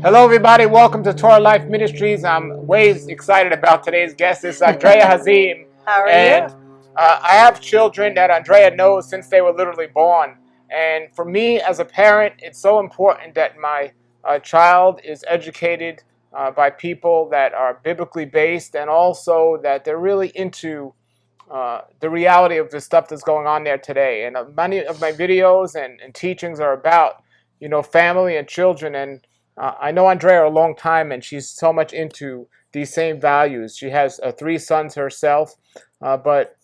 Hello, everybody. Welcome to Torah Life Ministries. I'm way excited about today's guest. It's Andrea Hazim. How are and, you? I have children that Andrea knows since they were literally born. And for me, as a parent, it's so important that my child is educated by people that are biblically based, and also that they're really into the reality of the stuff that's going on there today. And many of my videos and teachings are about, family and children. And I know Andrea a long time, and she's so much into these same values. She has 3 sons herself, but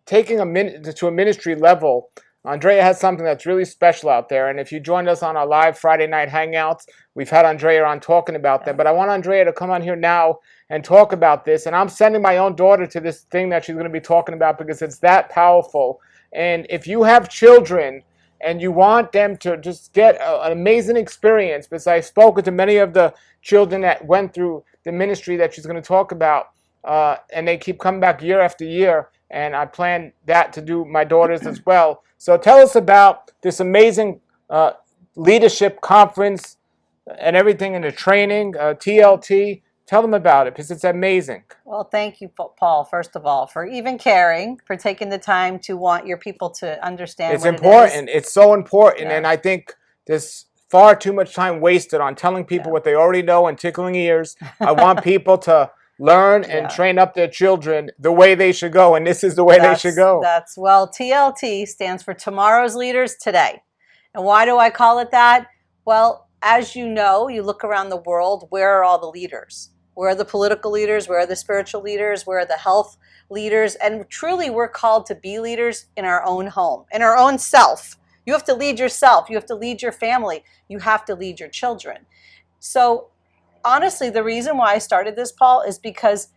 taking to a ministry level, Andrea has something that's really special out there. And if you joined us on our live Friday night hangouts, we've had Andrea on talking about them. But I want Andrea to come on here now and talk about this. And I'm sending my own daughter to this thing that she's going to be talking about because it's that powerful. And if you have children and you want them to just get an amazing experience, because I've spoken to many of the children that went through the ministry that she's going to talk about, and they keep coming back year after year. And I plan that to do my daughters as well. So tell us about this amazing leadership conference and everything in the training, TLT. Tell them about it because it's amazing. Well, thank you, Paul, first of all, for even caring, for taking the time to want your people to understand It's what important. it is. It's so important. Yeah. And I think there's far too much time wasted on telling people what they already know and tickling ears. I want people to learn and train up their children the way they should go, and this is the way they should go. Well, TLT stands for Tomorrow's Leaders Today. And why do I call it that? Well, as you know, you look around the world, where are all the leaders? Where are the political leaders? Where are the spiritual leaders? Where are the health leaders? And truly, we're called to be leaders in our own home, in our own self. You have to lead yourself. You have to lead your family. You have to lead your children. So honestly, the reason why I started this, Paul, is because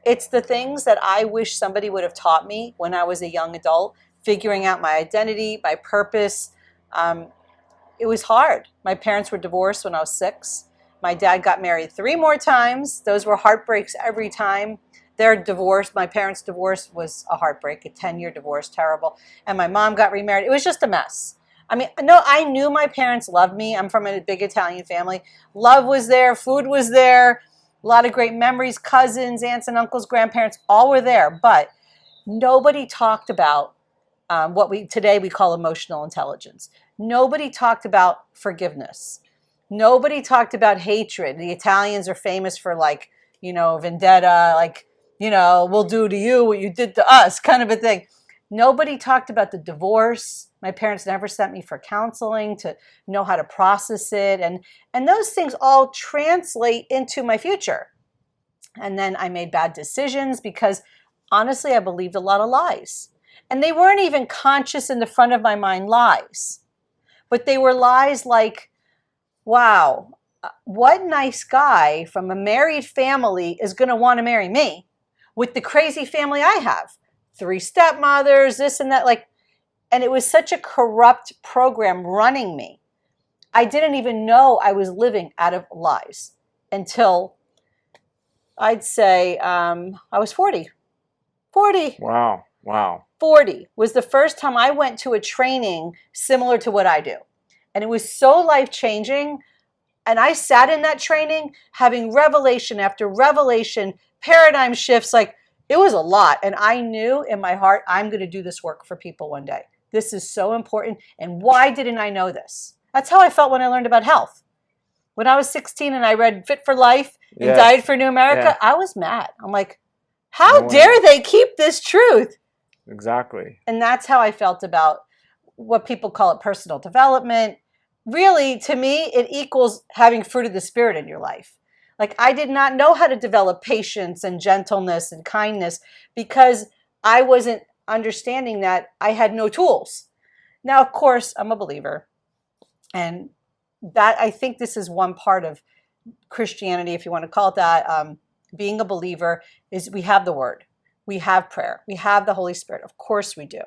it's the things that I wish somebody would have taught me when I was a young adult, figuring out my identity, my purpose. It was hard. My parents were divorced when I was 6. My dad got married 3 more times. Those were heartbreaks every time. Their divorce, my parents' divorce was a heartbreak, a 10-year divorce, terrible. And my mom got remarried. It was just a mess. I mean, no, I knew my parents loved me. I'm from a big Italian family. Love was there, food was there, a lot of great memories, cousins, aunts and uncles, grandparents, all were there. But nobody talked about what today we call emotional intelligence. Nobody talked about forgiveness. Nobody talked about hatred. The Italians are famous for vendetta, we'll do to you what you did to us, kind of a thing. Nobody talked about the divorce. My parents never sent me for counseling to know how to process it. And those things all translate into my future. And then I made bad decisions because honestly, I believed a lot of lies. And they weren't even conscious in the front of my mind lies. But they were lies like, wow, what nice guy from a married family is going to want to marry me with the crazy family I have? 3 stepmothers, this and that, and it was such a corrupt program running me. I didn't even know I was living out of lies until I'd say I was 40. 40. Wow. 40 was the first time I went to a training similar to what I do. And it was so life-changing. And I sat in that training having revelation after revelation, paradigm shifts, it was a lot. And I knew in my heart, I'm going to do this work for people one day. This is so important. And why didn't I know this? That's how I felt when I learned about health. When I was 16 and I read Fit for Life and Diet for New America, I was mad. I'm like, how dare they keep this truth? Exactly. And that's how I felt about what people call it personal development. Really, to me, it equals having fruit of the Spirit in your life. I did not know how to develop patience and gentleness and kindness because I wasn't understanding that I had no tools. Now, of course, I'm a believer. And that I think this is one part of Christianity, if you want to call it that. Being a believer is we have the Word. We have prayer. We have the Holy Spirit. Of course we do.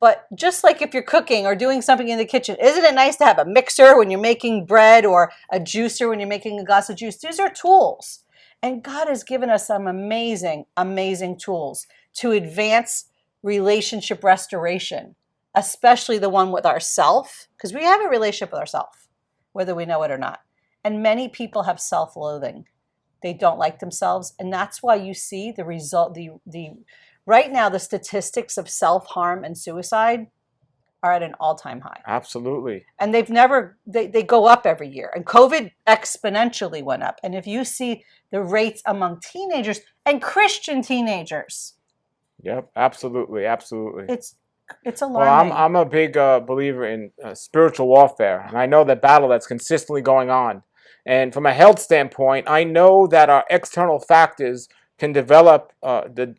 But just like if you're cooking or doing something in the kitchen, isn't it nice to have a mixer when you're making bread or a juicer when you're making a glass of juice? These are tools. And God has given us some amazing, amazing tools to advance relationship restoration, especially the one with ourself, because we have a relationship with ourself, whether we know it or not. And many people have self-loathing. They don't like themselves. And that's why you see the result, the right now, the statistics of self-harm and suicide are at an all-time high. Absolutely. And they go up every year. And COVID exponentially went up. And if you see the rates among teenagers and Christian teenagers. Yep, absolutely, absolutely. It's alarming. Well, I'm a big believer in spiritual warfare, and I know that battle that's consistently going on. And from a health standpoint, I know that our external factors can develop the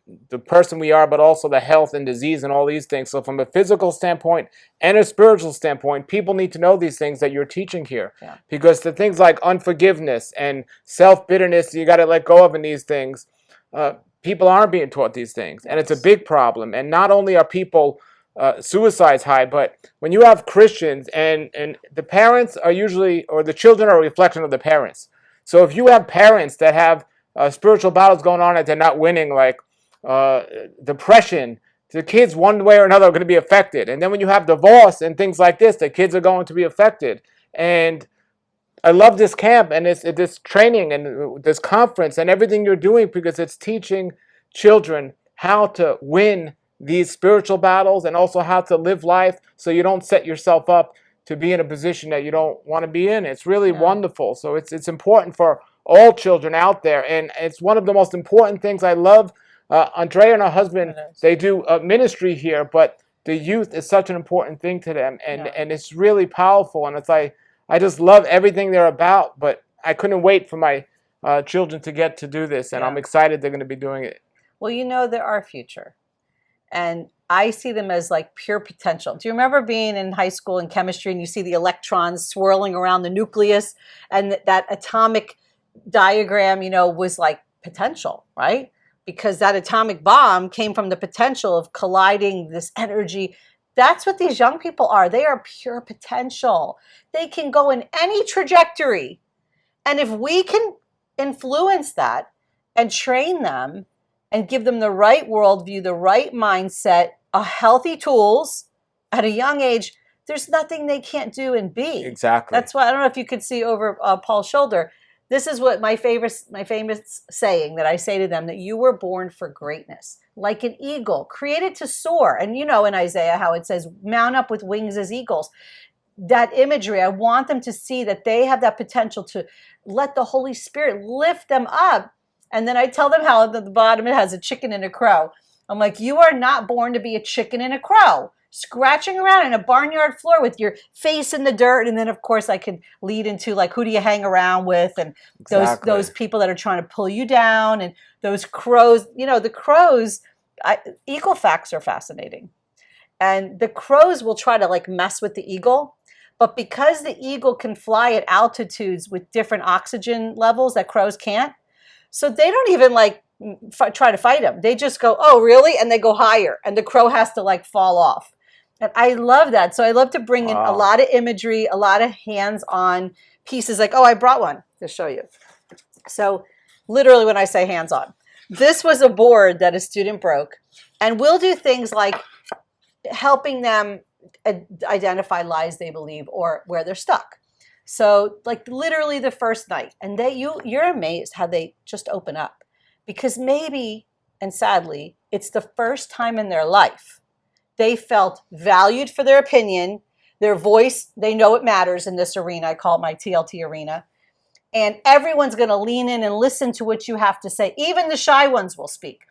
person we are, but also the health and disease and all these things. So from a physical standpoint and a spiritual standpoint, people need to know these things that you're teaching here. Yeah. Because the things like unforgiveness and self-bitterness, you got to let go of in these things. People aren't being taught these things, and it's a big problem. And not only are people suicides high, but when you have Christians and the parents are usually, or the children are a reflection of the parents. So if you have parents that have spiritual battles going on and they're not winning, like depression, the kids one way or another are going to be affected. And then when you have divorce and things like this, the kids are going to be affected. And I love this camp and this training and this conference and everything you're doing, because it's teaching children how to win these spiritual battles and also how to live life so you don't set yourself up to be in a position that you don't want to be in. It's really wonderful. So it's important for all children out there, and it's one of the most important things. I love Andrea and her husband. They do ministry here, but the youth is such an important thing to them, and it's really powerful. And it's like, I just love everything they're about, but I couldn't wait for my children to get to do this, and I'm excited they're going to be doing it. Well, they're our future. And I see them as like pure potential. Do you remember being in high school in chemistry and you see the electrons swirling around the nucleus, and that atomic diagram, was like potential, right? Because that atomic bomb came from the potential of colliding this energy. That's what these young people are. They are pure potential. They can go in any trajectory. And if we can influence that and train them and give them the right worldview, the right mindset, healthy tools at a young age, there's nothing they can't do and be. Exactly. That's why, I don't know if you could see over Paul's shoulder. This is what my famous saying that I say to them, that you were born for greatness, like an eagle, created to soar. And in Isaiah how it says, mount up with wings as eagles. That imagery, I want them to see that they have that potential to let the Holy Spirit lift them up. And then I tell them how at the bottom it has a chicken and a crow. I'm like, you are not born to be a chicken and a crow, scratching around in a barnyard floor with your face in the dirt. And then, of course, I could lead into like, who do you hang around with? And those people that are trying to pull you down, and those crows. The crows, eagle facts are fascinating. And the crows will try to like mess with the eagle. But because the eagle can fly at altitudes with different oxygen levels that crows can't, so they don't even like try to fight them. They just go, oh, really? And they go higher. And the crow has to like fall off. And I love that. So I love to bring in a lot of imagery, a lot of hands-on pieces. Like, I brought one to show you. So literally when I say hands-on, this was a board that a student broke. And we'll do things like helping them identify lies they believe or where they're stuck. So like literally the first night, and you're amazed how they just open up, because maybe, and sadly, it's the first time in their life they felt valued for their opinion, their voice. They know it matters in this arena. I call it my TLT arena. And everyone's going to lean in and listen to what you have to say. Even the shy ones will speak.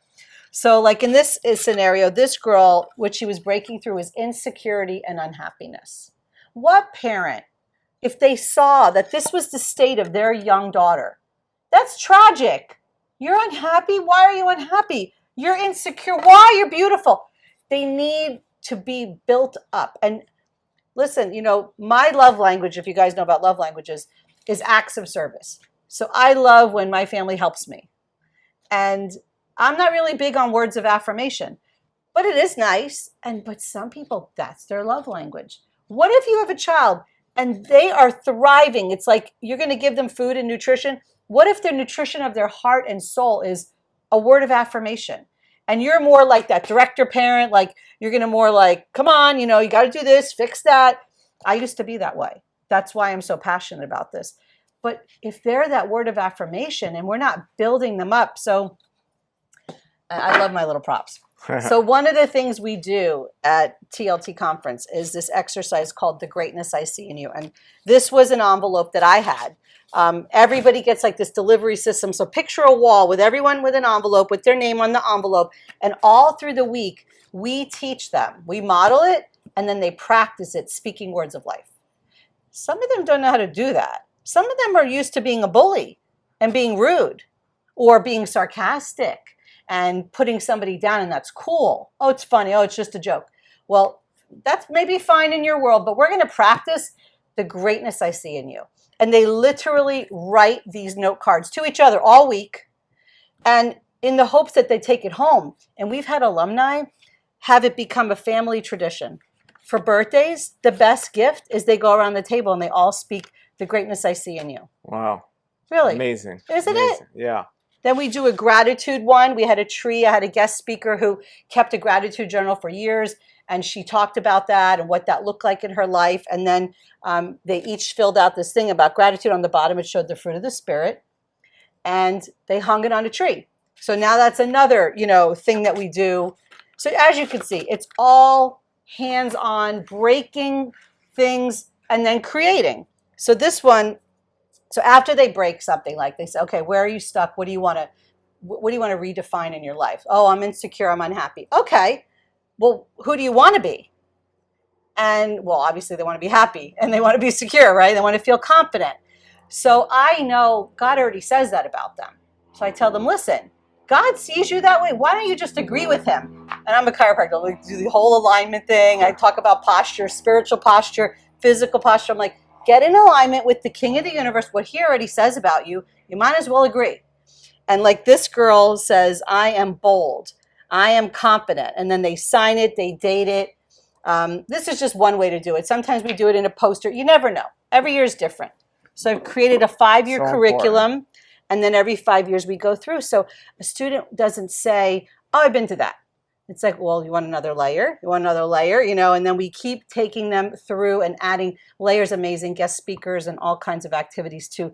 So like in this scenario, this girl, what she was breaking through was insecurity and unhappiness. What parent, if they saw that this was the state of their young daughter, that's tragic. You're unhappy? Why are you unhappy? You're insecure. Why? You're beautiful. They need to be built up. And listen, my love language, if you guys know about love languages, is acts of service. So I love when my family helps me. And I'm not really big on words of affirmation, but it is nice. But some people, that's their love language. What if you have a child and they are thriving? It's like you're going to give them food and nutrition. What if the nutrition of their heart and soul is a word of affirmation? And you're more like that director parent, like you're going to more like, come on, you got to do this, fix that. I used to be that way. That's why I'm so passionate about this. But if they're that word of affirmation and we're not building them up, so I love my little props. So one of the things we do at TLT conference is this exercise called The Greatness I See in You. And this was an envelope that I had. Everybody gets like this delivery system. So picture a wall with everyone with an envelope with their name on the envelope. And all through the week, we teach them. We model it, and then they practice it, speaking words of life. Some of them don't know how to do that. Some of them are used to being a bully and being rude or being sarcastic and putting somebody down, and that's cool. Oh, it's funny. Oh, it's just a joke. Well, that's maybe fine in your world, but we're going to practice the greatness I see in you. And they literally write these note cards to each other all week, and in the hopes that they take it home. And we've had alumni have it become a family tradition. For birthdays, the best gift is they go around the table and they all speak the greatness I see in you. Wow. Really? Amazing. Isn't Amazing. it? Yeah. Then we do a gratitude one. We had a tree. I had a guest speaker who kept a gratitude journal for years, and she talked about that and what that looked like in her life. And then they each filled out this thing about gratitude. On the bottom, it showed the fruit of the Spirit, and they hung it on a tree. So now that's another, thing that we do. So as you can see, it's all hands-on, breaking things and then creating. So this one. So after they break something, like they say, okay, where are you stuck? What do you want to redefine in your life? Oh, I'm insecure. I'm unhappy. Okay. Well, who do you want to be? And well, obviously they want to be happy and they want to be secure, right? They want to feel confident. So I know God already says that about them. So I tell them, listen, God sees you that way. Why don't you just agree with him? And I'm a chiropractor. I do the whole alignment thing. I talk about posture, spiritual posture, physical posture. I'm like, get in alignment with the King of the universe, what he already says about you. You might as well agree. And like this girl says, I am bold. I am confident. And then they sign it, they date it. This is just one way to do it. Sometimes we do it in a poster. You never know. Every year is different. So I've created a 5-year curriculum. Important. And then every 5 years we go through. So a student doesn't say, oh, I've been to that. It's like, well, you want another layer? You want another layer? And then we keep taking them through and adding layers, amazing guest speakers and all kinds of activities to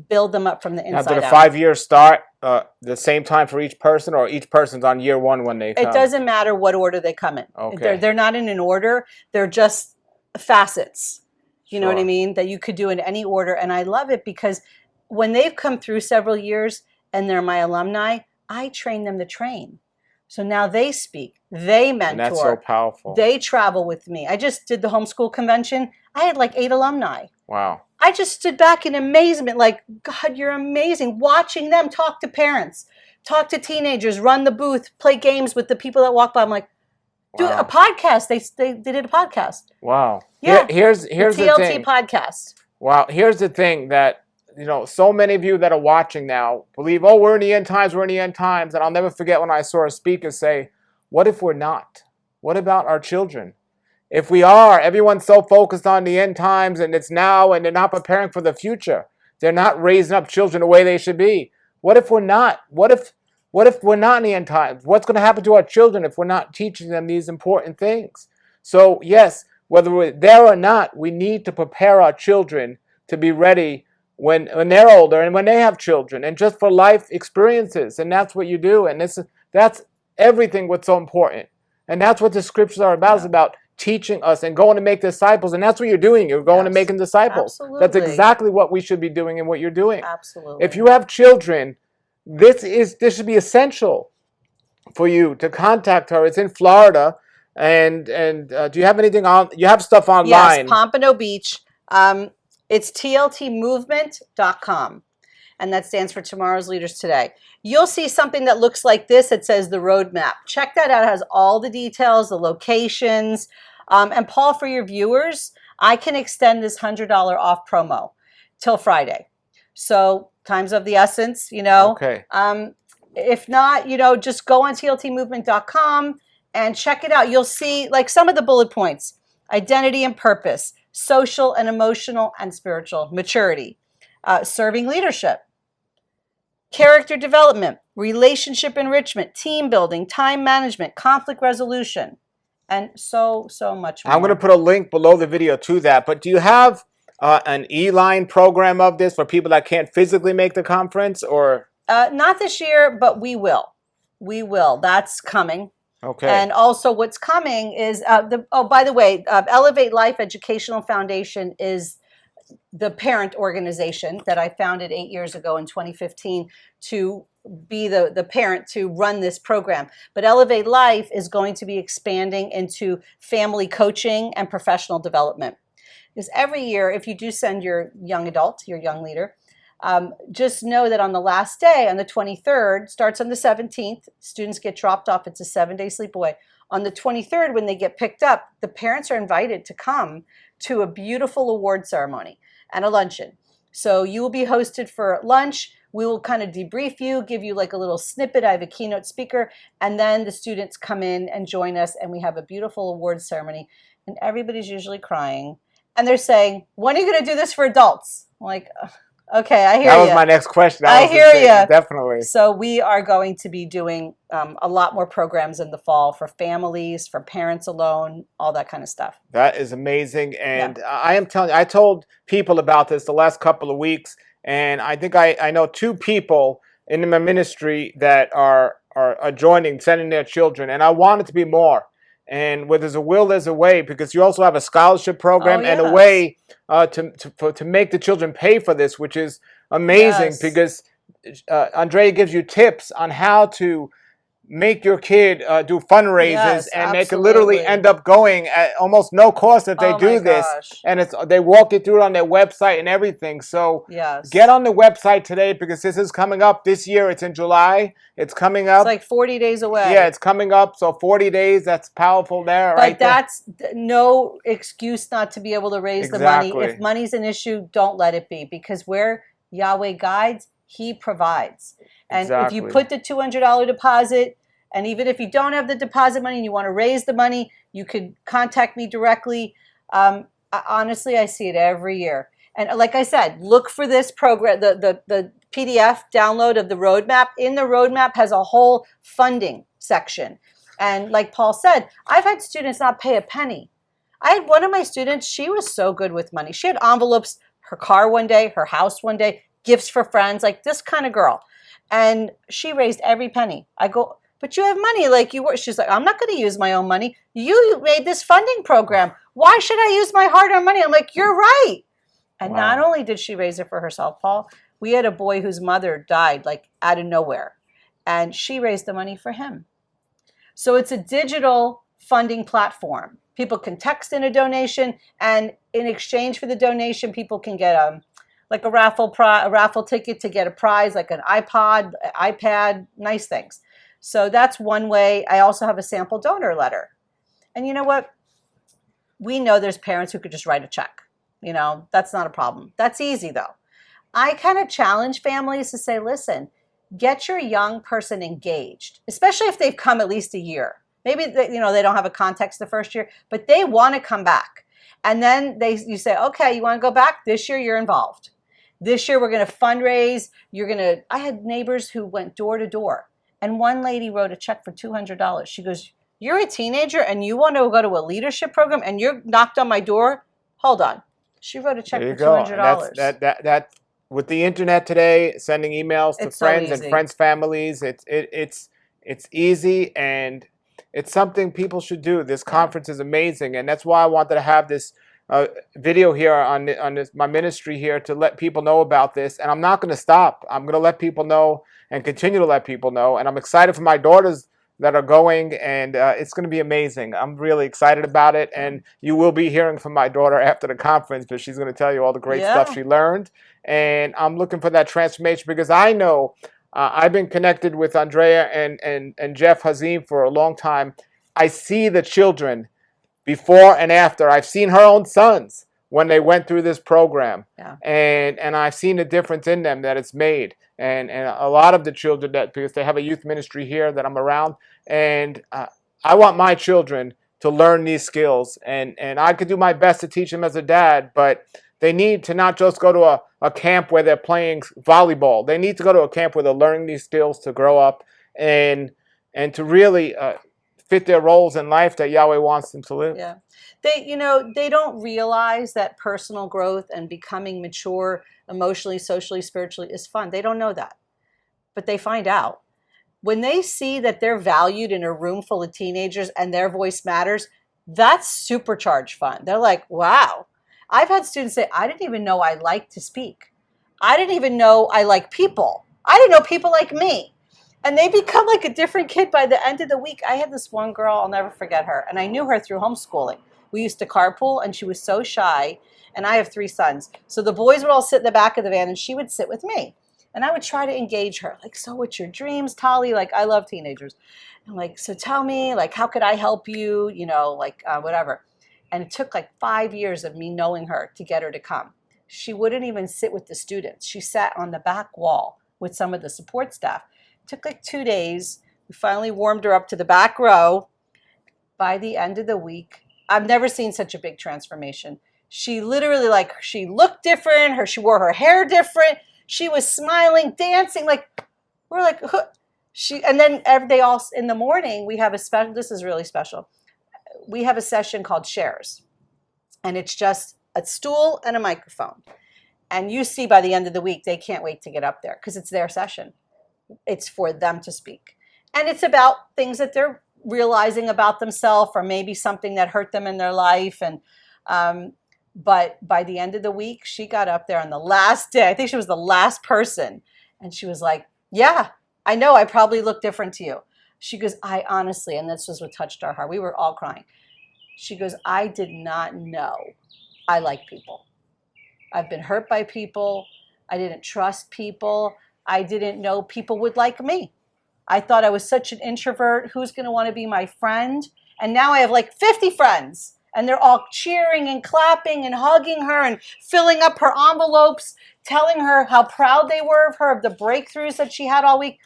build them up from the inside out. Now, did the 5 years start the same time for each person, or each person's on year one when they come? It doesn't matter what order they come in. Okay. They're not in an order. They're just facets. You know what I mean? That you could do in any order. And I love it because when they've come through several years and they're my alumni, I train them to train. So now they speak, they mentor. And that's so powerful. They travel with me. I just did the homeschool convention. I had like 8 alumni. Wow. I just stood back in amazement, like, God, you're amazing. Watching them talk to parents, talk to teenagers, run the booth, play games with the people that walk by. I'm like, do a podcast. They did a podcast. Wow. Yeah. Here's the TLT podcast. Wow. Here's the thing that, so many of you that are watching now believe, oh, we're in the end times, And I'll never forget when I saw a speaker say, what if we're not? What about our children? If we are, everyone's so focused on the end times and it's now and they're not preparing for the future. They're not raising up children the way they should be. What if we're not? What if we're not in the end times? What's going to happen to our children if we're not teaching them these important things? So yes, whether we're there or not, we need to prepare our children to be ready when they're older and when they have children, and just for life experiences. And that's what you do. And that's everything what's so important. And that's what the scriptures are about. It's about teaching us and going to make disciples. And that's what you're doing. You're going to making disciples. Absolutely. That's exactly what we should be doing and what you're doing. Absolutely. If you have children, this should be essential for you to contact her. It's in Florida. And do you have anything on? You have stuff online. Yes, Pompano Beach. It's TLTmovement.com, and that stands for Tomorrow's Leaders Today. You'll see something that looks like this. It says the roadmap. Check that out. It has all the details, the locations. And Paul, for your viewers, I can extend this $100 off promo till Friday. So time's of the essence, Okay. If not, just go on TLTmovement.com and check it out. You'll see like some of the bullet points: identity and purpose, social and emotional and spiritual maturity, serving leadership, character development, relationship enrichment, team building, time management, conflict resolution, and so much more. I'm going to put a link below the video to that. But do you have an e-line program of this for people that can't physically make the conference, or? Not this year, but we will. We will. That's coming. Okay. And also what's coming is, by the way, Elevate Life Educational Foundation is the parent organization that I founded 8 years ago in 2015 to be the parent to run this program. But Elevate Life is going to be expanding into family coaching and professional development. Because every year, if you do send your young adult, your young leader, just know that on the last day, on the 23rd, starts on the 17th, students get dropped off. It's a 7-day sleepaway. On the 23rd, when they get picked up, the parents are invited to come to a beautiful award ceremony and a luncheon. So you will be hosted for lunch. We will kind of debrief you, give you like a little snippet. I have a keynote speaker, and then the students come in and join us, and we have a beautiful award ceremony. And everybody's usually crying. And they're saying, when are you going to do this for adults? I'm like, okay, I hear you. That was my next question. I hear you. Definitely. So we are going to be doing a lot more programs in the fall for families, for parents alone, all that kind of stuff. That is amazing. And I am telling you, I told people about this the last couple of weeks, and I think I know 2 people in my ministry that are joining, sending their children, and I want it to be more. And where there's a will, there's a way, because you also have a scholarship program and a way to make the children pay for this, which is amazing, because Andrea gives you tips on how to make your kid do fundraisers, and they can literally end up going at almost no cost if they do this. And they walk you through it on their website and everything. So get on the website today, because this is coming up this year. It's in July. It's coming up. It's like 40 days away. Yeah, it's coming up. So 40 days, that's powerful there. But that's no excuse not to be able to raise the money. If money's an issue, don't let it be, because where Yahweh guides, He provides. And if you put the $200 deposit, and even if you don't have the deposit money and you want to raise the money, you could contact me directly. Honestly, I see it every year. And like I said, look for this program, the PDF download of the roadmap. In the roadmap has a whole funding section. And like Paul said, I've had students not pay a penny. I had one of my students, she was so good with money. She had envelopes, her car one day, her house one day, gifts for friends, like this kind of girl. And she raised every penny. I go, but you have money like you were. She's like, I'm not going to use my own money. You made this funding program. Why should I use my hard-earned money? I'm like, you're right. And not only did she raise it for herself, Paul, we had a boy whose mother died like out of nowhere, and she raised the money for him. So it's a digital funding platform. People can text in a donation, and in exchange for the donation, people can get like a raffle ticket to get a prize, like an iPad, nice things. So that's one way. I also have a sample donor letter. And you know what? We know there's parents who could just write a check. You know, that's not a problem. That's easy though. I kind of challenge families to say, listen, get your young person engaged, especially if they've come at least a year. Maybe they don't have a context the first year, but they want to come back. And then you say, okay, you want to go back? This year you're involved. This year we're going to fundraise. I had neighbors who went door to door. And one lady wrote a check for $200. She goes, you're a teenager and you want to go to a leadership program and you're knocked on my door? Hold on. She wrote a check for $200. That with the internet today, sending emails to friends and friends' families, it's easy, and it's something people should do. This conference is amazing, and that's why I wanted to have this video here on my ministry here to let people know about this. And I'm not going to stop. I'm going to let people know and continue to let people know. And I'm excited for my daughters that are going, and it's going to be amazing. I'm really excited about it, and you will be hearing from my daughter after the conference, but she's going to tell you all the great stuff she learned. And I'm looking for that transformation, because I know I've been connected with Andrea and Jeff Hazim for a long time. I see the children before and after. I've seen her own sons when they went through this program, and I've seen the difference in them that it's made. And a lot of the children, because they have a youth ministry here that I'm around, and I want my children to learn these skills, and I could do my best to teach them as a dad, but they need to not just go to a camp where they're playing volleyball. They need to go to a camp where they're learning these skills to grow up and to really fit their roles in life that Yahweh wants them to live. Yeah. They don't realize that personal growth and becoming mature emotionally, socially, spiritually is fun. They don't know that, but they find out. When they see that they're valued in a room full of teenagers and their voice matters, that's supercharged fun. They're like, wow. I've had students say, I didn't even know I liked to speak. I didn't even know I like people. I didn't know people like me. And they become like a different kid by the end of the week. I had this one girl, I'll never forget her. And I knew her through homeschooling. We used to carpool, and she was so shy. And I have 3 sons. So the boys would all sit in the back of the van, and she would sit with me. And I would try to engage her. Like, so what's your dreams, Tali? Like, I love teenagers. I'm like, so tell me, like, how could I help you? Whatever. And it took like 5 years of me knowing her to get her to come. She wouldn't even sit with the students. She sat on the back wall with some of the support staff. It took like 2 days. We finally warmed her up to the back row. By the end of the week, I've never seen such a big transformation. She literally, like, she looked different. She wore her hair different. She was smiling, dancing. Like, we're like, huh. And then every day, all in the morning, we have a special. This is really special. We have a session called Shares, and it's just a stool and a microphone. And you see, by the end of the week, they can't wait to get up there because it's their session. It's for them to speak, and it's about things that they're realizing about themselves, or maybe something that hurt them in their life. And but by the end of the week, she got up there on the last day. I think she was the last person, and she was like, "Yeah, I know. I probably look different to you." She goes, "I honestly," and this was what touched our heart. We were all crying. She goes, "I did not know I like people. I've been hurt by people. I didn't trust people. I didn't know people would like me. I thought I was such an introvert. Who's going to want to be my friend? And now I have like 50 friends, and they're all cheering and clapping and hugging her and filling up her envelopes, telling her how proud they were of her, of the breakthroughs that she had all week."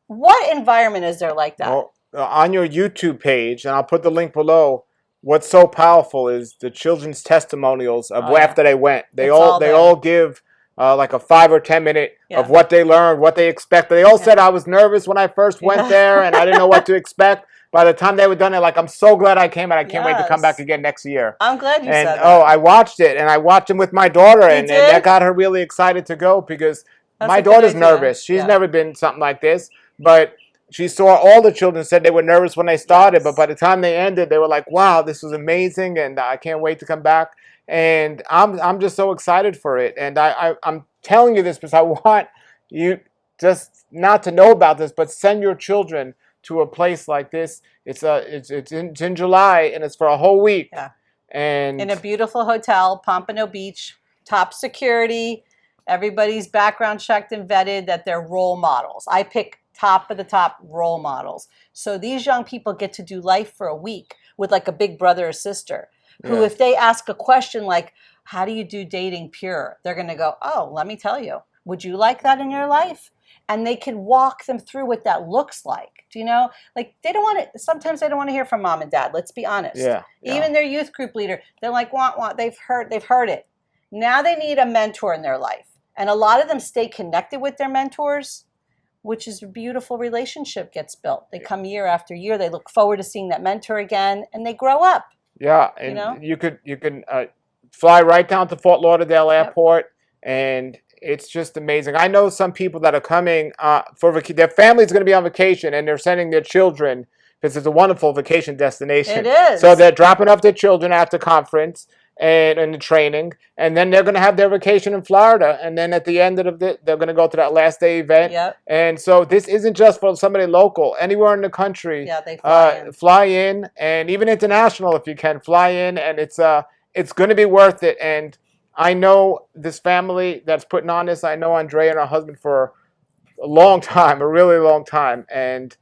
What environment is there like that? Well, on your YouTube page, and I'll put the link below, what's so powerful is the children's testimonials of after they went. They all give like a 5 or 10 minute of what they learned, what they expected. They all said, "I was nervous when I first went there, and I didn't know what to expect." By the time they were done, they're like, "I'm so glad I came, and I can't wait to come back again next year." I'm glad you said that. I watched it, and I watched them with my daughter, and that got her really excited to go because my daughter's nervous. She's never been something like this, but she saw all the children said they were nervous when they started, but by the time they ended, they were like, "Wow, this was amazing, and I can't wait to come back." And I'm just so excited for it. And I'm telling you this because I want you just not to know about this, but send your children to a place like this. It's in July, and it's for a whole week. Yeah. And in a beautiful hotel, Pompano Beach, top security. Everybody's background checked and vetted that they're role models. I pick top of the top role models. So these young people get to do life for a week with like a big brother or sister who, if they ask a question like, "How do you do dating pure?" They're going to go, "Oh, let me tell you. Would you like that in your life?" And they can walk them through what that looks like. Do you know? Like, they don't want to, sometimes they don't want to hear from mom and dad. Let's be honest. Yeah. Even their youth group leader, they're like, want. They've heard it. Now they need a mentor in their life. And a lot of them stay connected with their mentors, which is a beautiful relationship gets built. They come year after year. They look forward to seeing that mentor again, and they grow up. Yeah, and you can fly right down to Fort Lauderdale Airport, and it's just amazing. I know some people that are coming for their family's going to be on vacation, and they're sending their children because it's a wonderful vacation destination. It is. So they're dropping off their children after conference and the training, and then they're going to have their vacation in Florida, and then at the end of it, they're going to go to that last day event. Yep. And so this isn't just for somebody local. Anywhere in the country, they fly in, and even international if you can fly in, and it's going to be worth it. And I know this family that's putting on this. I know Andrea and her husband for a long time, a really long time, and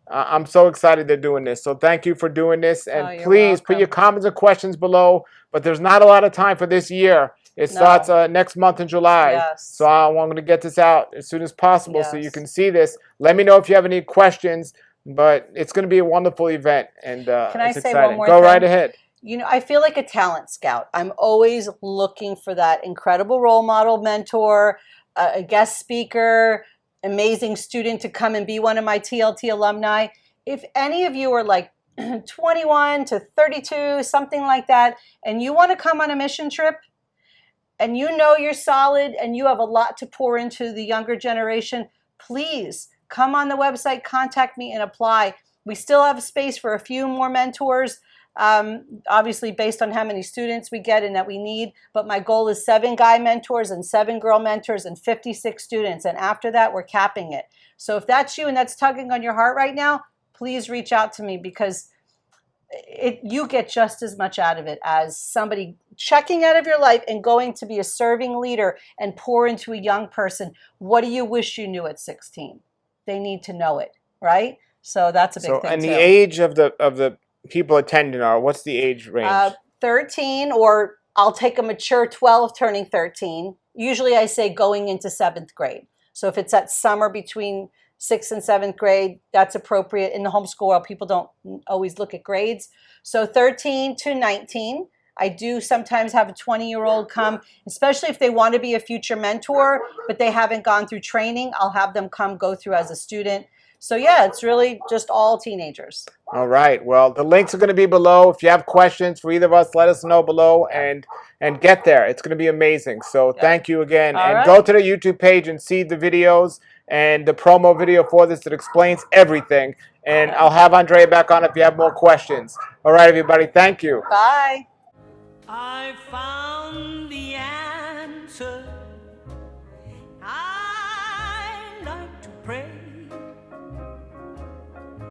I'm so excited they're doing this. So thank you for doing this, and please put your comments and questions below. But there's not a lot of time for this year. It starts next month in July. Yes. So I'm going to get this out as soon as possible so you can see this. Let me know if you have any questions. But it's going to be a wonderful event, and can I it's say exciting. one more Go thing? right ahead. You know, I feel like a talent scout. I'm always looking for that incredible role model, mentor, a guest speaker, amazing student to come and be one of my TLT alumni. If any of you are like 21 to 32, something like that, and you want to come on a mission trip, and you know you're solid and you have a lot to pour into the younger generation, please come on the website, contact me, and apply. We still have space for a few more mentors, obviously based on how many students we get and that we need. But my goal is 7 guy mentors and 7 girl mentors and 56 students. And after that, we're capping it. So if that's you and that's tugging on your heart right now, please reach out to me, because you get just as much out of it as somebody checking out of your life and going to be a serving leader and pour into a young person. What do you wish you knew at 16? They need to know it, right? So that's a big thing. And too. the age of the people attending what's the age range? 13, or I'll take a mature 12 turning 13. Usually I say going into 7th grade. So if it's that summer between 6th and 7th grade, that's appropriate. In the homeschool world, people don't always look at grades. So 13 to 19. I do sometimes have a 20-year-old come, especially if they want to be a future mentor, but they haven't gone through training. I'll have them come go through as a student. So yeah, it's really just all teenagers. All right. Well, the links are going to be below. If you have questions for either of us, let us know below and get there. It's going to be amazing. So thank you again. All and right. Go to the YouTube page and see the videos and the promo video for this that explains everything. And I'll have Andrea back on if you have more questions. All right, everybody. Thank you. Bye. I found the answer.